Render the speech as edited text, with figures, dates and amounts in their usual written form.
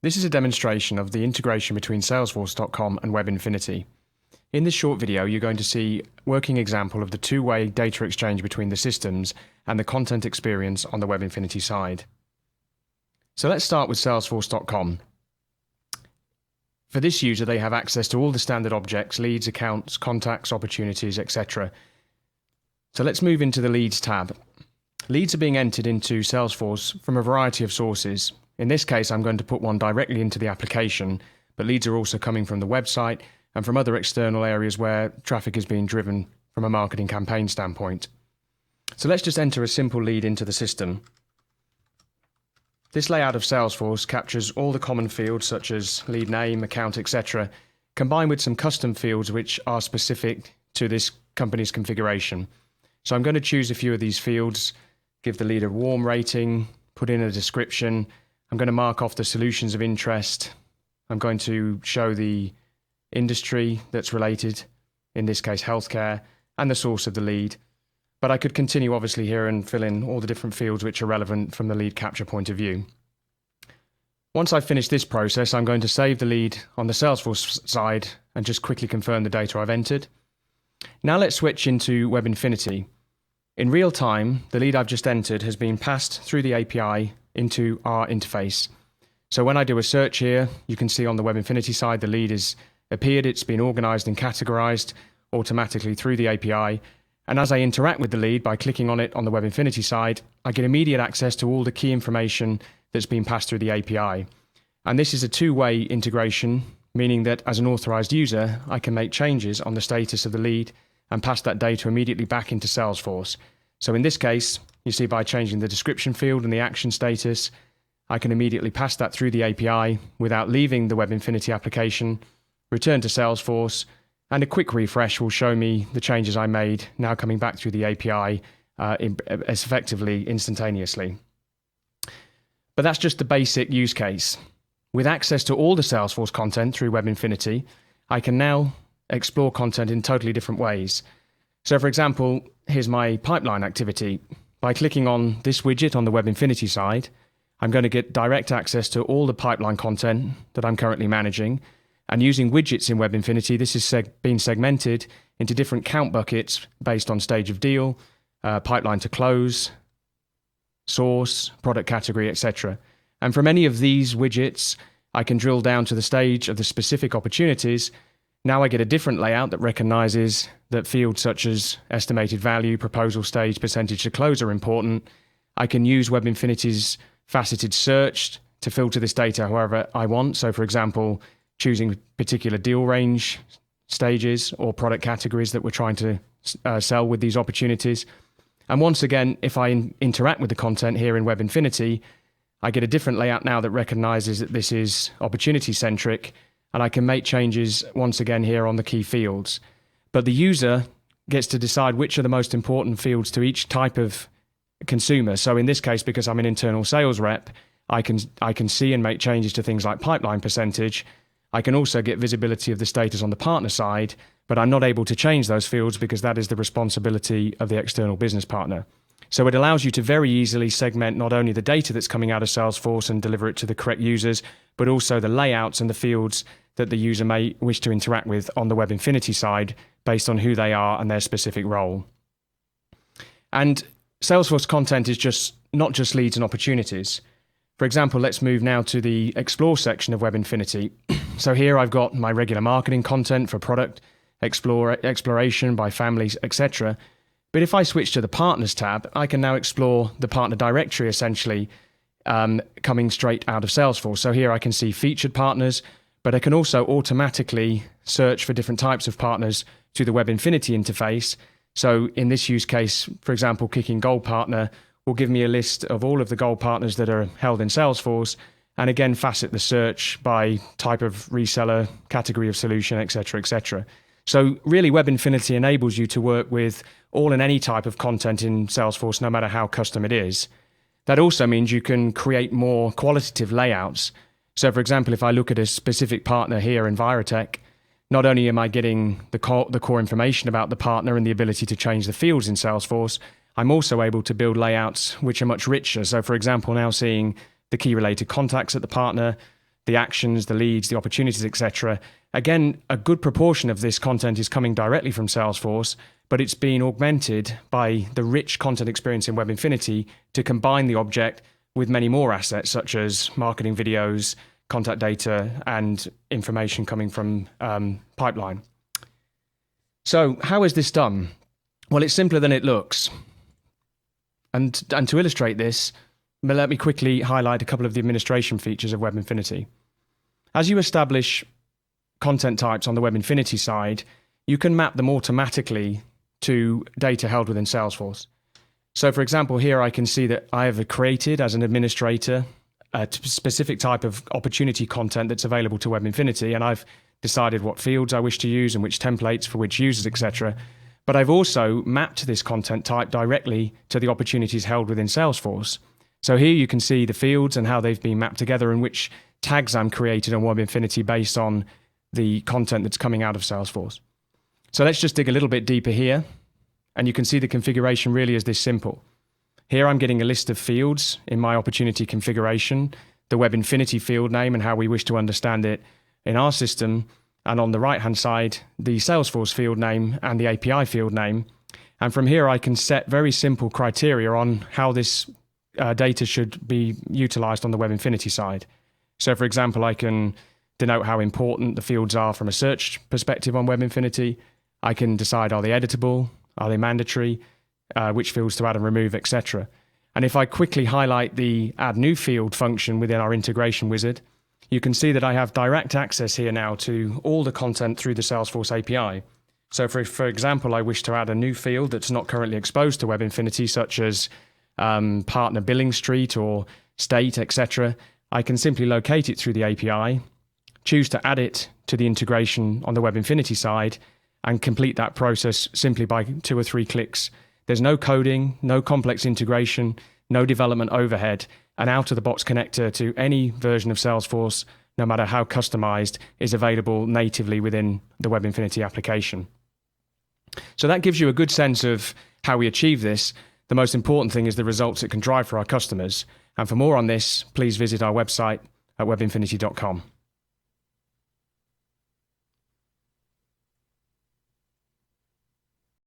This is a demonstration of the integration between Salesforce.com and Webinfinity. In this short video, you're going to see a working example of the two-way data exchange between the systems and the content experience on the Webinfinity side. So let's start with Salesforce.com. For this user, they have access to all the standard objects, leads, accounts, contacts, opportunities, etc. So let's move into the Leads tab. Leads are being entered into Salesforce from a variety of sources. In this case, I'm going to put one directly into the application, but leads are also coming from the website and from other external areas where traffic is being driven from a marketing campaign standpoint. So let's just enter a simple lead into the system. This layout of Salesforce captures all the common fields such as lead name, account, etc., combined with some custom fields which are specific to this company's configuration. So I'm going to choose a few of these fields, give the lead a warm rating, put in a description. I'm going to mark off the solutions of interest. I'm going to show the industry that's related, in this case healthcare, and the source of the lead. But I could continue obviously here and fill in all the different fields which are relevant from the lead capture point of view. Once I've finished this process, I'm going to save the lead on the Salesforce side and just quickly confirm the data I've entered. Now let's switch into Webinfinity. In real time, the lead I've just entered has been passed through the API into our interface. So when I do a search here, you can see on the Webinfinity side, the lead has appeared, it's been organized and categorized automatically through the API. And as I interact with the lead by clicking on it on the Webinfinity side, I get immediate access to all the key information that's been passed through the API. And this is a two-way integration, meaning that as an authorized user, I can make changes on the status of the lead and pass that data immediately back into Salesforce. So in this case, you see by changing the description field and the action status, I can immediately pass that through the API without leaving the Webinfinity application, return to Salesforce, and a quick refresh will show me the changes I made now coming back through the API as effectively instantaneously. But that's just the basic use case. With access to all the Salesforce content through Webinfinity, I can now explore content in totally different ways. So for example, here's my pipeline activity. By clicking on this widget on the Webinfinity side, I'm going to get direct access to all the pipeline content that I'm currently managing. And using widgets in Webinfinity, this is being segmented into different count buckets based on stage of deal, pipeline to close, source, product category, etc. And from any of these widgets, I can drill down to the stage of the specific opportunities. Now I get a different layout that recognizes that fields such as estimated value, proposal stage, percentage to close are important. I can use Webinfinity's faceted search to filter this data however I want. So for example, choosing particular deal range stages or product categories that we're trying to sell with these opportunities. And once again, if I interact with the content here in Webinfinity, I get a different layout now that recognizes that this is opportunity-centric, and I can make changes once again here on the key fields. But the user gets to decide which are the most important fields to each type of consumer. So in this case, because I'm an internal sales rep, I can see and make changes to things like pipeline percentage. I can also get visibility of the status on the partner side, but I'm not able to change those fields because that is the responsibility of the external business partner. So it allows you to very easily segment not only the data that's coming out of Salesforce and deliver it to the correct users, but also the layouts and the fields that the user may wish to interact with on the Webinfinity side based on who they are and their specific role. And Salesforce content is not just leads and opportunities. For example, let's move now to the Explore section of Webinfinity. So here I've got my regular marketing content for product, exploration by families, etc. But if I switch to the Partners tab, I can now explore the partner directory essentially coming straight out of Salesforce. So here I can see featured partners, but I can also automatically search for different types of partners to the Webinfinity interface. So in this use case, for example, clicking Gold Partner will give me a list of all of the gold partners that are held in Salesforce, and again facet the search by type of reseller, category of solution, etc., etc. So really Webinfinity enables you to work with all and any type of content in Salesforce, no matter how custom it is. That also means you can create more qualitative layouts. So for example, if I look at a specific partner here in Virotech, not only am I getting the core information about the partner and the ability to change the fields in Salesforce, I'm also able to build layouts which are much richer. So for example, now seeing the key related contacts at the partner, the actions, the leads, the opportunities, etc. Again, a good proportion of this content is coming directly from Salesforce, but it's being augmented by the rich content experience in Webinfinity to combine the object with many more assets, such as marketing videos, contact data, and information coming from pipeline. So how is this done? Well, it's simpler than it looks. And to illustrate this, let me quickly highlight a couple of the administration features of Webinfinity. As you establish content types on the Webinfinity side, you can map them automatically to data held within Salesforce. So for example, here I can see that I have created as an administrator a specific type of opportunity content that's available to Webinfinity, and I've decided what fields I wish to use and which templates for which users, etc. But I've also mapped this content type directly to the opportunities held within Salesforce. So here you can see the fields and how they've been mapped together and which tags I'm created on Webinfinity based on the content that's coming out of Salesforce. So let's just dig a little bit deeper here, and you can see the configuration really is this simple. Here I'm getting a list of fields in my opportunity configuration, the Webinfinity field name and how we wish to understand it in our system, and on the right-hand side, the Salesforce field name and the API field name. And from here, I can set very simple criteria on how this data should be utilized on the Webinfinity side. So for example, I can denote how important the fields are from a search perspective on Webinfinity. I can decide, are they editable? Are they mandatory? Which fields to add and remove, etc. And if I quickly highlight the add new field function within our integration wizard, you can see that I have direct access here now to all the content through the Salesforce API. So for example, I wish to add a new field that's not currently exposed to Webinfinity, such as partner billing street or state, etc. I can simply locate it through the API, choose to add it to the integration on the Webinfinity side, and complete that process simply by 2 or 3 clicks. There's no coding, no complex integration, no development overhead. An out-of-the-box connector to any version of Salesforce, no matter how customized, is available natively within the Webinfinity application. So that gives you a good sense of how we achieve this. The most important thing is the results it can drive for our customers. And for more on this, please visit our website at webinfinity.com.